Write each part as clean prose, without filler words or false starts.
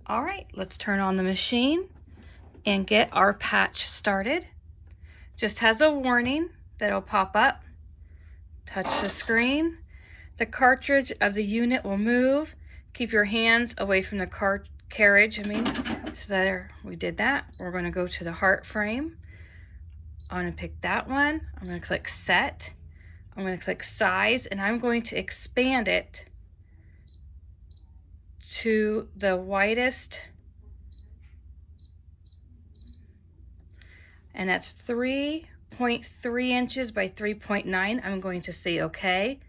All right, let's turn on the machine and get our patch started. Just has a warning that'll pop up. Touch the screen. The cartridge of the unit will move. Keep your hands away from the carriage. So there, we did that. We're going to go to the heart frame. I'm going to pick that one. I'm going to click set. I'm going to click size, and I'm going to expand it to the widest, and that's 3.3 inches by 3.9. I'm going to say okay.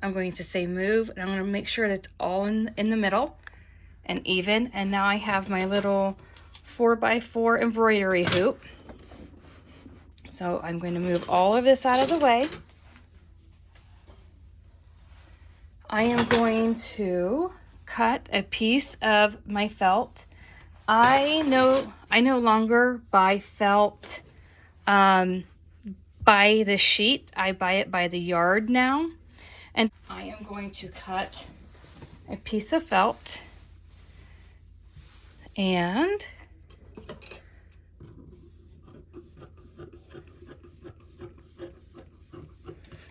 I'm going to say move, and I'm going to make sure that it's all in the middle and even. And now I have my little 4x4 embroidery hoop. So I'm going to move all of this out of the way. I am going to cut a piece of my felt. I no longer buy felt by the sheet. I buy it by the yard now. And I am going to cut a piece of felt, and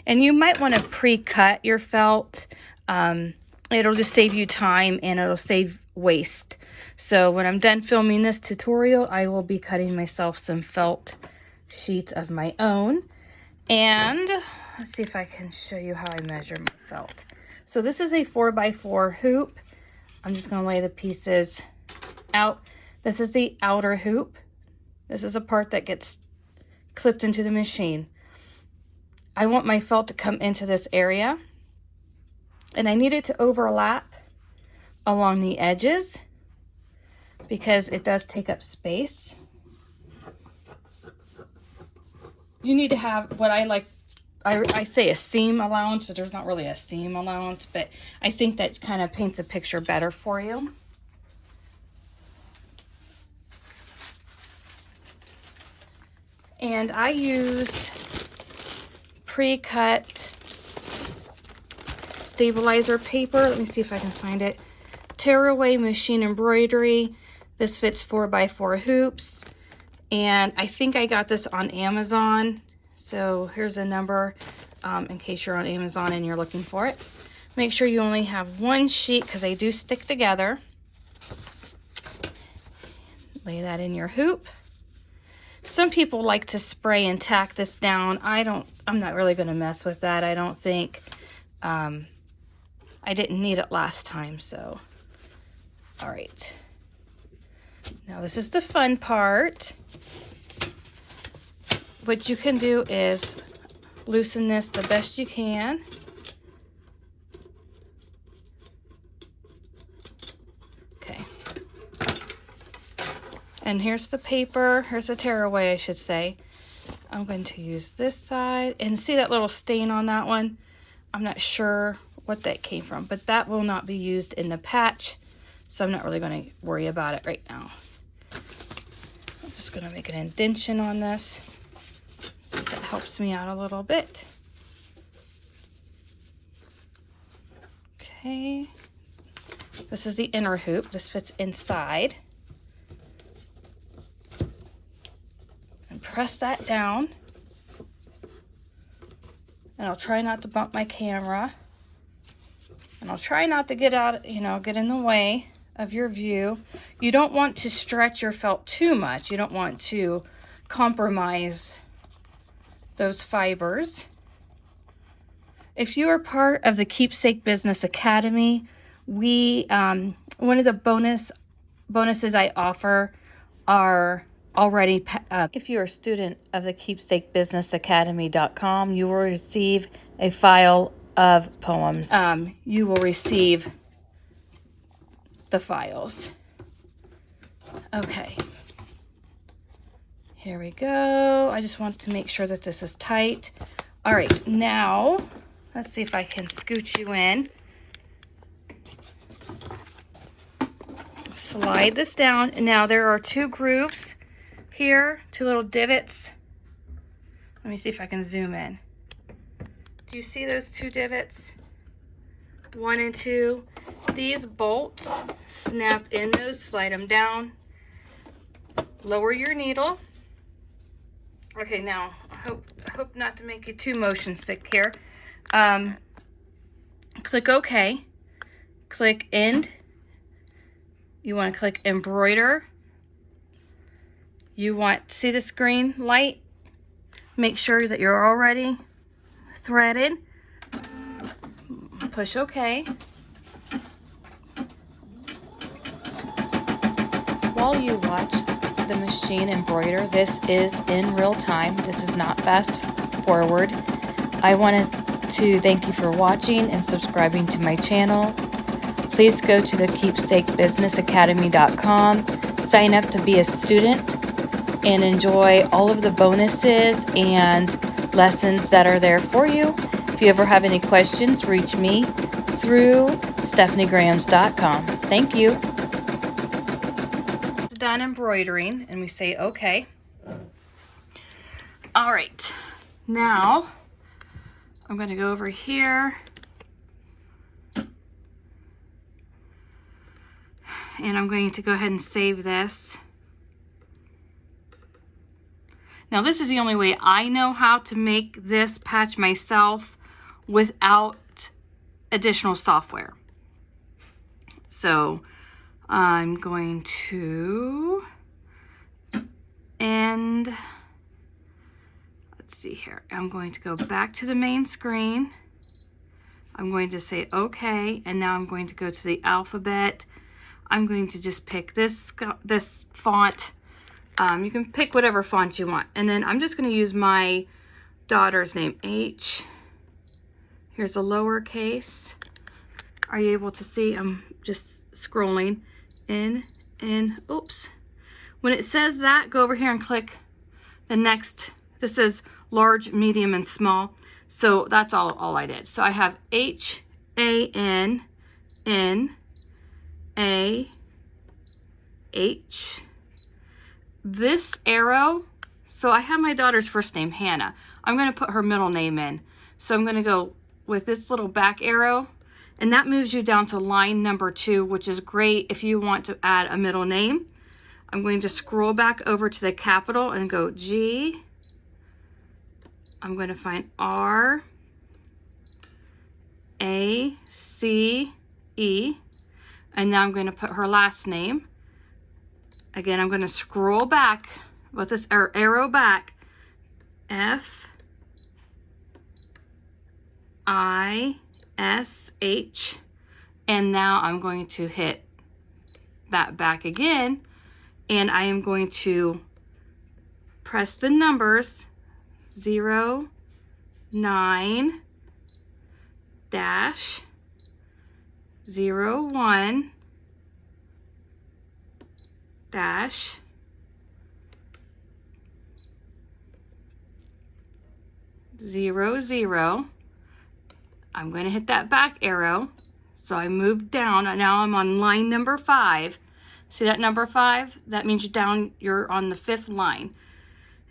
you might want to pre-cut your felt. It'll just save you time and it'll save waste. So when I'm done filming this tutorial, I will be cutting myself some felt sheets of my own. And let's see if I can show you how I measure my felt. So this is a 4x4 hoop. I'm just going to lay the pieces out. This is the outer hoop. This is a part that gets clipped into the machine. I want my felt to come into this area, and I need it to overlap along the edges because it does take up space. You need to have what I like, I say a seam allowance, but there's not really a seam allowance, but I think that kind of paints a picture better for you. And I use pre-cut stabilizer paper. Let me see if I can find it. Tearaway machine embroidery. This fits 4x4 hoops. And I think I got this on Amazon. So here's a number in case you're on Amazon and you're looking for it. Make sure you only have one sheet because they do stick together. Lay that in your hoop. Some people like to spray and tack this down. I'm not really going to mess with that. I don't think, I didn't need it last time, so. All right. Now this is the fun part. What you can do is loosen this the best you can. Okay. And here's the paper. Here's the tearaway, I should say. I'm going to use this side. And see that little stain on that one? I'm not sure what that came from, but that will not be used in the patch. So I'm not really going to worry about it right now. I'm just going to make an indentation on this. See if that helps me out a little bit. Okay. This is the inner hoop. This fits inside. And press that down. And I'll try not to bump my camera. And I'll try not to get out, get in the way of your view. You don't want to stretch your felt too much. You don't want to compromise those fibers. If you are part of the Keepsake Business Academy, one of the bonuses I offer are already, if you're a student of the KeepsakeBusinessAcademy.com, you will receive a file of poems. You will receive the files. Okay. Here we go. I just want to make sure that this is tight. All right, now let's see if I can scoot you in. Slide this down. And now there are two grooves here, two little divots. Let me see if I can zoom in. Do you see those two divots? 1 and 2. these bolts, snap in those, slide them down, lower your needle. Okay, now I hope not to make you too motion sick here. Click OK, click End. You want to click Embroider. You want, see this green light? Make sure that you're already threaded. Push OK. While you watch the machine embroider, this is in real time. This is not fast forward. I wanted to thank you for watching and subscribing to my channel. Please go to the KeepsakeBusinessAcademy.com, sign up to be a student, and enjoy all of the bonuses and lessons that are there for you. If you ever have any questions, reach me through StephanieGrams.com. Thank you. It's done embroidering, and we say OK. All right, now I'm going to go over here and I'm going to go ahead and save this. Now this is the only way I know how to make this patch myself without additional software. So I'm going to, and let's see here, I'm going to go back to the main screen. I'm going to say OK, and now I'm going to go to the alphabet. I'm going to just pick this font. You can pick whatever font you want. And then I'm just going to use my daughter's name, H. Here's a lowercase. Are you able to see? I'm just scrolling in, oops. When it says that, go over here and click the next. This is large, medium, and small. So that's all I did. So I have H-A-N-N-A-H. This arrow, so I have my daughter's first name, Hannah. I'm going to put her middle name in. So I'm going to go with this little back arrow, and that moves you down to line number 2, which is great if you want to add a middle name. I'm going to scroll back over to the capital and go G. I'm going to find R, A, C, E, and now I'm going to put her last name. Again, I'm going to scroll back with this arrow back, F, I, S, H, and now I'm going to hit that back again, and I am going to press the numbers 0, 9, dash, 0, 1, dash, 0, 0. I'm going to hit that back arrow. So I moved down, and now I'm on line number 5. See that number 5? That means you're on the 5th line.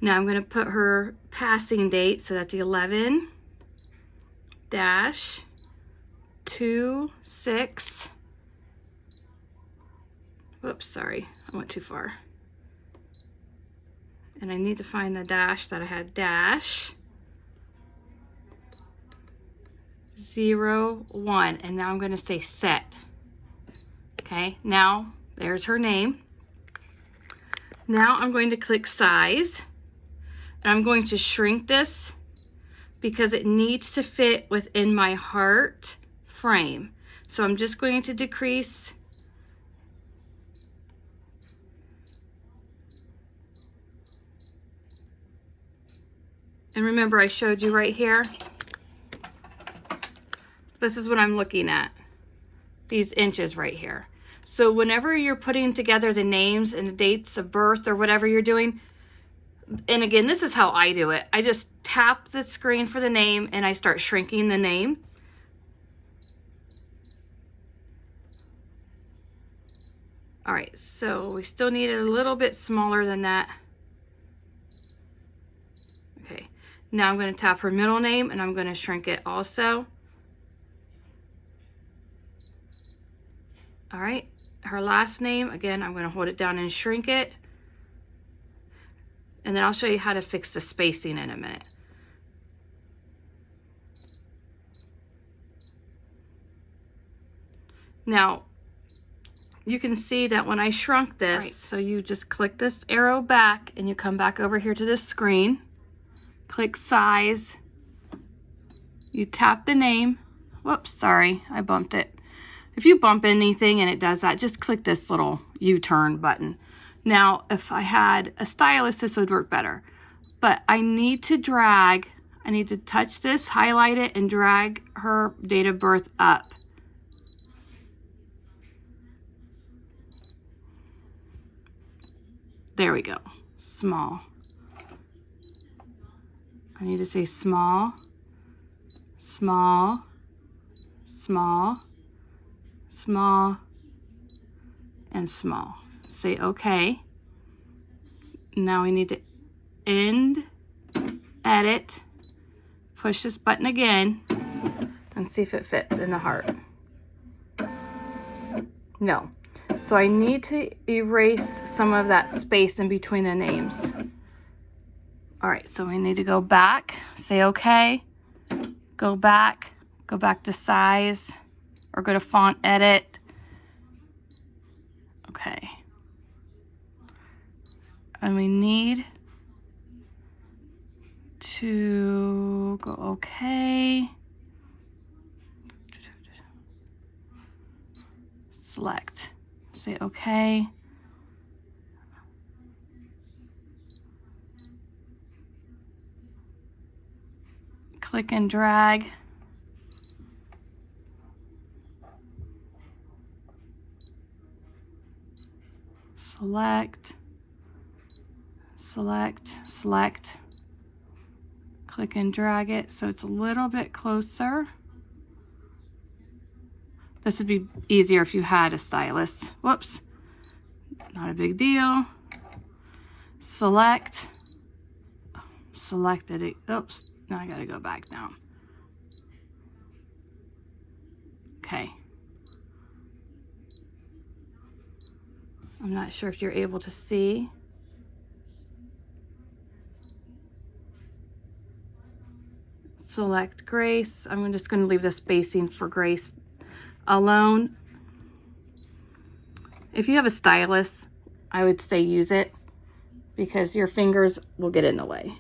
Now I'm going to put her passing date, so that's 11 dash 26. Whoops, sorry, I went too far. And I need to find the dash that I had, dash 0, 1, and now I'm going to say set. Okay, now there's her name. Now I'm going to click size, and I'm going to shrink this because it needs to fit within my heart frame. So I'm just going to decrease. And remember, I showed you right here. This is what I'm looking at, these inches right here. So whenever you're putting together the names and the dates of birth or whatever you're doing, and again, this is how I do it. I just tap the screen for the name and I start shrinking the name. All right, so we still need it a little bit smaller than that. Okay, now I'm going to tap her middle name and I'm going to shrink it also. All right, her last name, again, I'm going to hold it down and shrink it. And then I'll show you how to fix the spacing in a minute. Now, you can see that when I shrunk this, right, so you just click this arrow back and you come back over here to this screen, click size, you tap the name. Whoops, sorry, I bumped it. If you bump anything and it does that, just click this little U-turn button. Now, if I had a stylus, this would work better. But I need to touch this, highlight it, and drag her date of birth up. There we go, small. I need to say small, small, small, small, and small. Say okay. Now we need to end, edit, push this button again, and see if it fits in the heart. No. So I need to erase some of that space in between the names. All right, so we need to go back, say okay, go back to size, or go to font edit. Okay. And we need to go okay. Select, say okay. Click and drag. Select, select, select. Click and drag it so it's a little bit closer. This would be easier if you had a stylus. Whoops, not a big deal. Select, selected it. Oops, now I gotta go back down. Okay. I'm not sure if you're able to see. Select Grace. I'm just going to leave the spacing for Grace alone. If you have a stylus, I would say use it because your fingers will get in the way.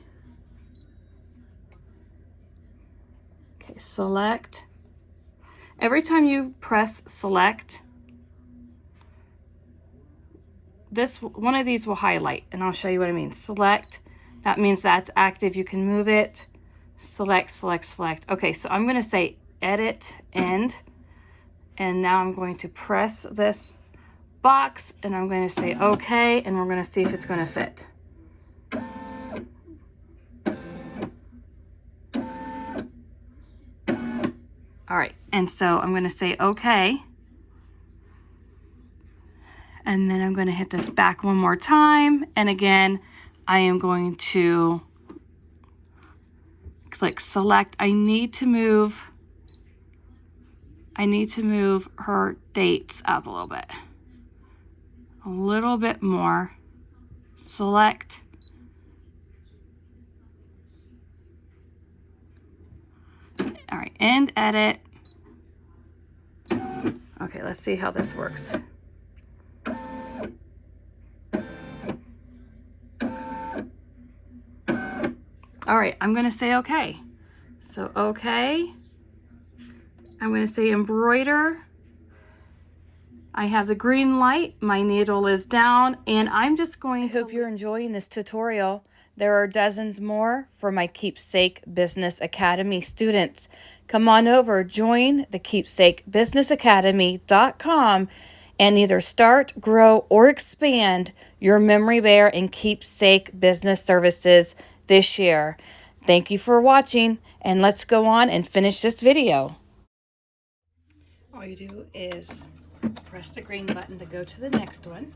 Okay, select. Every time you press select, one of these will highlight, and I'll show you what I mean. Select, that means that's active. You can move it. Select, select, select. Okay, so I'm going to say edit, end, and now I'm going to press this box, and I'm going to say okay, and we're going to see if it's going to fit. All right, and so I'm going to say okay. And then I'm going to hit this back one more time. And again, I am going to click select. I need to move her dates up a little bit more. Select. All right, end, edit. Okay, let's see how this works. All right, I'm going to say okay. So okay. I'm going to say embroider. I have the green light. My needle is down, and I'm just going to... I hope you're enjoying this tutorial. There are dozens more for my Keepsake Business Academy students. Come on over, join the KeepsakeBusinessAcademy.com and either start, grow, or expand your Memory Bear and Keepsake business services this year. Thank you for watching, and let's go on and finish this video. All you do is press the green button to go to the next one.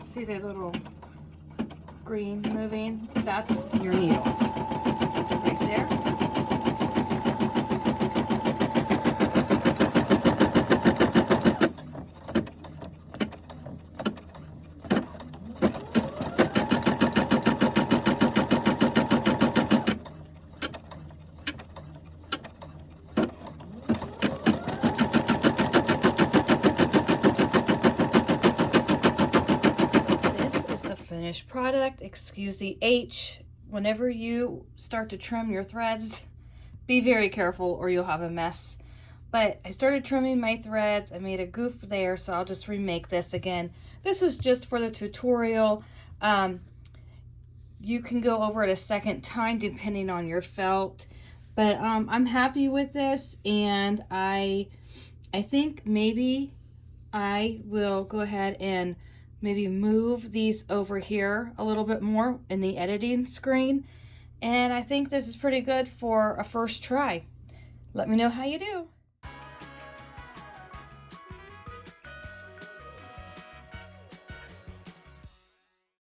See the little green moving? That's your needle right there. Finished product. Excuse the H. Whenever you start to trim your threads, be very careful or you'll have a mess. But I started trimming my threads. I made a goof there, so I'll just remake this again. This is just for the tutorial. You can go over it a second time depending on your felt. But I'm happy with this, and I think maybe I will go ahead and maybe move these over here a little bit more in the editing screen. And I think this is pretty good for a first try. Let me know how you do.